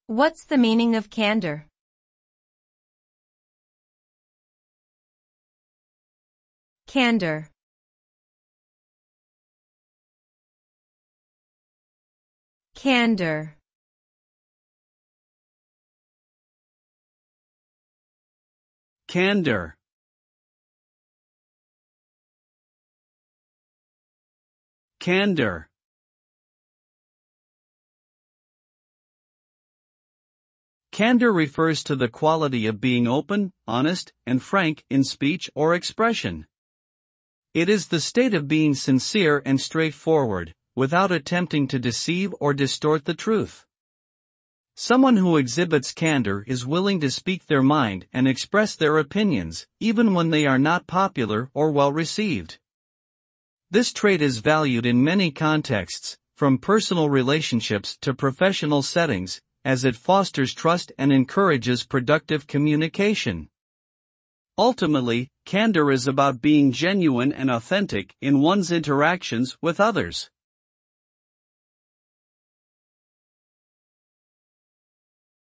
What's the meaning of candor? Candour. Candour. Candour. Candour. Candour refers to the quality of being open, honest, and frank in speech or expression. It is the state of being sincere and straightforward, without attempting to deceive or distort the truth. Someone who exhibits candour is willing to speak their mind and express their opinions, even when they are not popular or well received. This trait is valued in many contexts, from personal relationships to professional settings, as it fosters trust and encourages productive communication. Ultimately, candour is about being genuine and authentic in one's interactions with others.